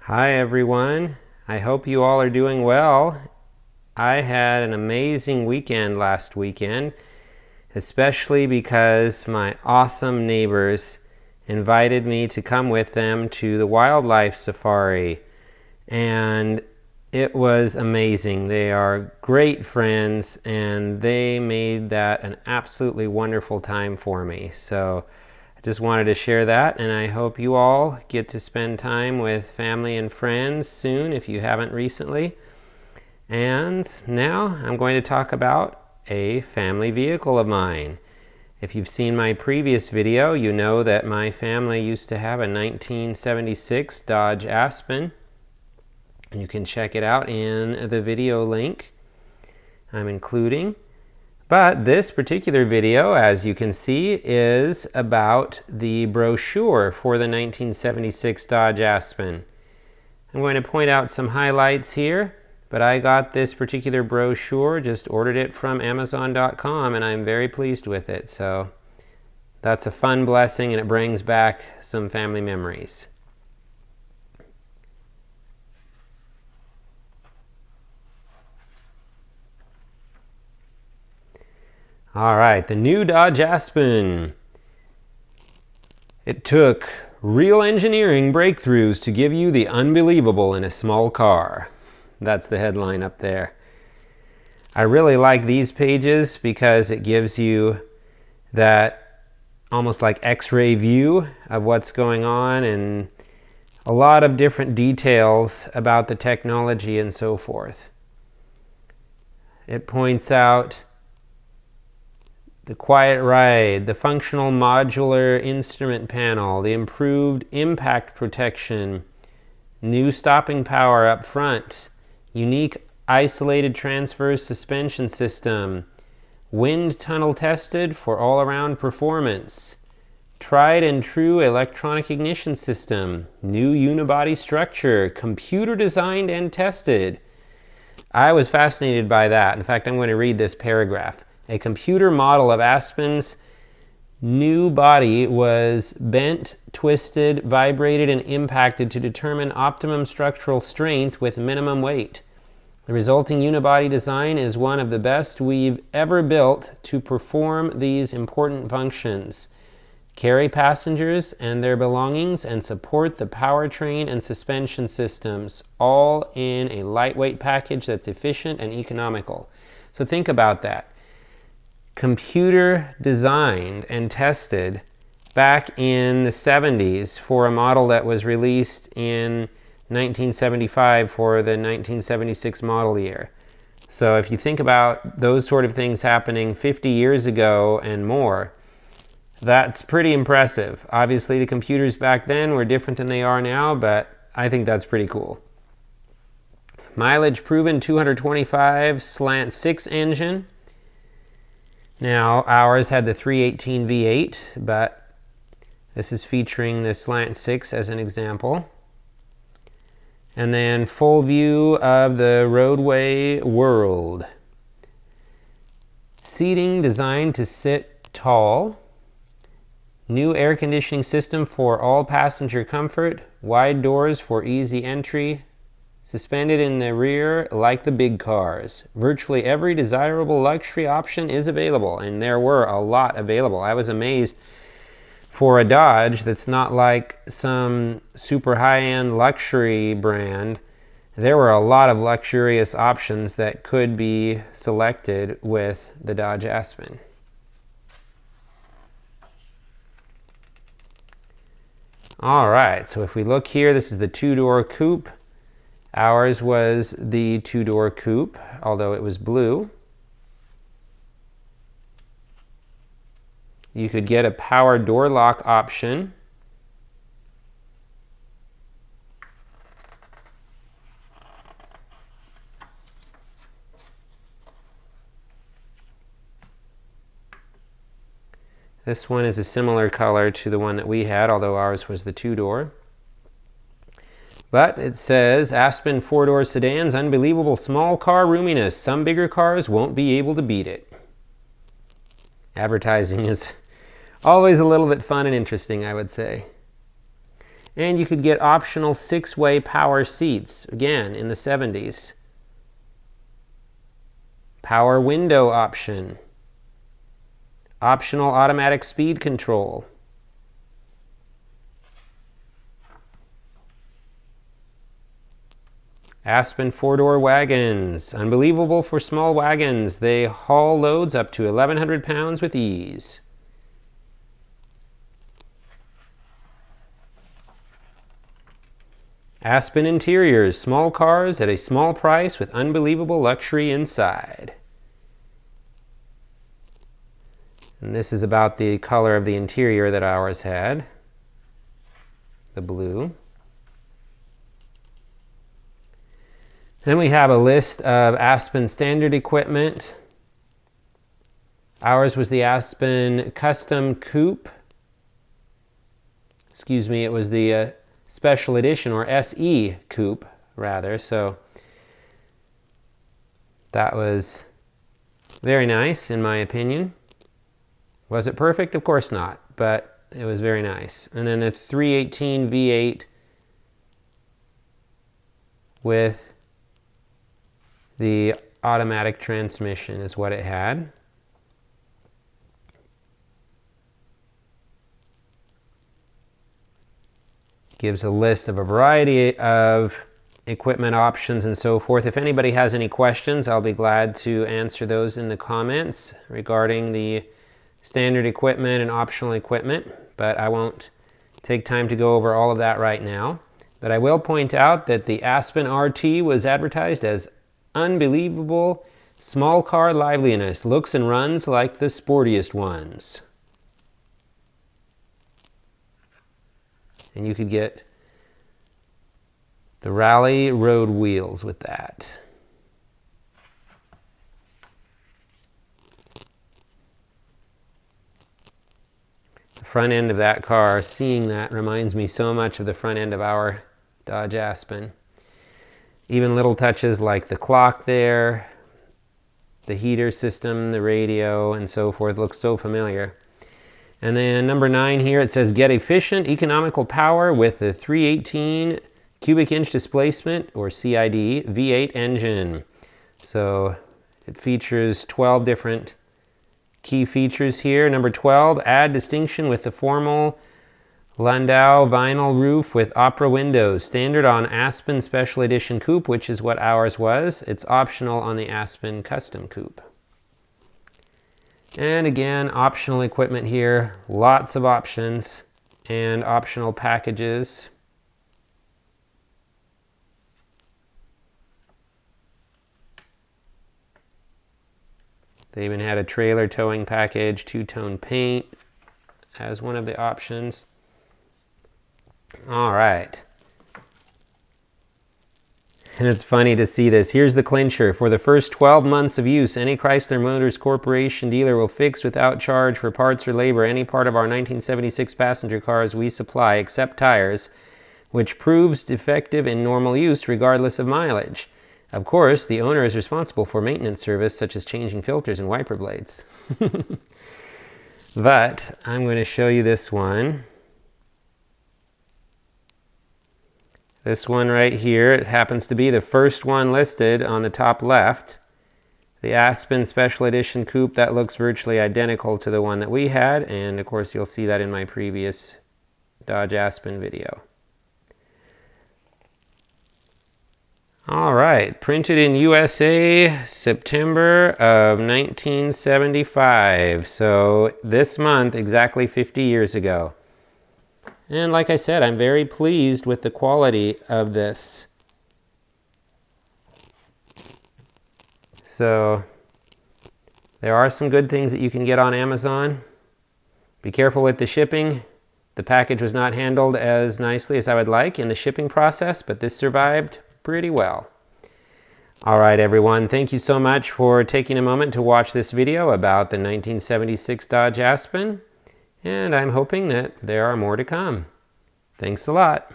Hi everyone, I hope you all are doing well. I had an amazing weekend last weekend, especially because my awesome neighbors invited me to come with them to the wildlife safari, and it was amazing. They are great friends and they made that an absolutely wonderful time for me. So I just wanted to share that, and I hope you all get to spend time with family and friends soon if you haven't recently. And now I'm going to talk about a family vehicle of mine. If you've seen my previous video, you know that my family used to have a 1976 Dodge Aspen. You can check it out in the video link I'm including. But this particular video, as you can see, is about the brochure for the 1976 Dodge Aspen. I'm going to point out some highlights here, but I got this particular brochure, just ordered it from Amazon.com, and I'm very pleased with it. So that's a fun blessing, and it brings back some family memories. All right, the new Dodge Aspen. It took real engineering breakthroughs to give you the unbelievable in a small car. That's the headline up there. I really like these pages because it gives you that almost like X-ray view of what's going on and a lot of different details about the technology and so forth. It points out the quiet ride, the functional modular instrument panel, the improved impact protection, new stopping power up front, unique isolated transverse suspension system, wind tunnel tested for all-around performance, tried and true electronic ignition system, new unibody structure, computer designed and tested. I was fascinated by that. In fact, I'm going to read this paragraph. A computer model of Aspen's new body was bent, twisted, vibrated, and impacted to determine optimum structural strength with minimum weight. The resulting unibody design is one of the best we've ever built to perform these important functions: carry passengers and their belongings and support the powertrain and suspension systems, all in a lightweight package that's efficient and economical. So think about that. Computer designed and tested back in the 70s for a model that was released in 1975 for the 1976 model year. So if you think about those sort of things happening 50 years ago and more, that's pretty impressive. Obviously the computers back then were different than they are now, but I think that's pretty cool. Mileage proven 225 slant 6 engine. Now, ours had the 318 V8, but this is featuring the Slant 6 as an example. And then full view of the roadway world. Seating designed to sit tall. New air conditioning system for all passenger comfort. Wide doors for easy entry. Suspended in the rear like the big cars. Virtually every desirable luxury option is available, and there were a lot available. I was amazed for a Dodge that's not like some super high-end luxury brand. There were a lot of luxurious options that could be selected with the Dodge Aspen. All right, so if we look here, this is the two-door coupe. Ours was the two-door coupe, although it was blue. You could get a power door lock option. This one is a similar color to the one that we had, although ours was the two-door. But it says, Aspen 4-door sedans, unbelievable small car roominess. Some bigger cars won't be able to beat it. Advertising is always a little bit fun and interesting, I would say. And you could get optional 6-way power seats, again, in the 70s. Power window option. Optional automatic speed control. Aspen 4-door wagons. Unbelievable for small wagons. They haul loads up to 1,100 pounds with ease. Aspen interiors. Small cars at a small price with unbelievable luxury inside. And this is about the color of the interior that ours had. The blue. Then we have a list of Aspen standard equipment. Ours was the Aspen Custom Coupe. Excuse me, it was the Special Edition, or SE Coupe, rather. So that was very nice, in my opinion. Was it perfect? Of course not, but it was very nice. And then the 318 V8 with the automatic transmission is what it had. Gives a list of a variety of equipment options and so forth. If anybody has any questions, I'll be glad to answer those in the comments regarding the standard equipment and optional equipment, but I won't take time to go over all of that right now. But I will point out that the Aspen RT was advertised as unbelievable small car liveliness, looks and runs like the sportiest ones. And you could get the rally road wheels with that. The front end of that car, seeing that reminds me so much of the front end of our Dodge Aspen. Even little touches like the clock there, the heater system, the radio, and so forth looks so familiar. And then number 9 here, it says get efficient, economical power with the 318 cubic inch displacement, or CID, V8 engine. So it features 12 different key features here. Number 12, add distinction with the formal Landau vinyl roof with opera windows. Standard on Aspen Special Edition Coupe, which is what ours was. It's optional on the Aspen Custom Coupe. And again, optional equipment here. Lots of options and optional packages. They even had a trailer towing package, 2-tone paint as one of the options. All right. And it's funny to see this. Here's the clincher. For the first 12 months of use, any Chrysler Motors Corporation dealer will fix without charge for parts or labor any part of our 1976 passenger cars we supply, except tires, which proves defective in normal use regardless of mileage. Of course, the owner is responsible for maintenance service such as changing filters and wiper blades. But I'm going to show you this one. This one right here, it happens to be the first one listed on the top left. The Aspen Special Edition Coupe, that looks virtually identical to the one that we had, and of course you'll see that in my previous Dodge Aspen video. All right, printed in USA, September of 1975. So this month, exactly 50 years ago. And like I said, I'm very pleased with the quality of this. So there are some good things that you can get on Amazon. Be careful with the shipping. The package was not handled as nicely as I would like in the shipping process, but this survived pretty well. All right, everyone. Thank you so much for taking a moment to watch this video about the 1976 Dodge Aspen. And I'm hoping that there are more to come. Thanks a lot.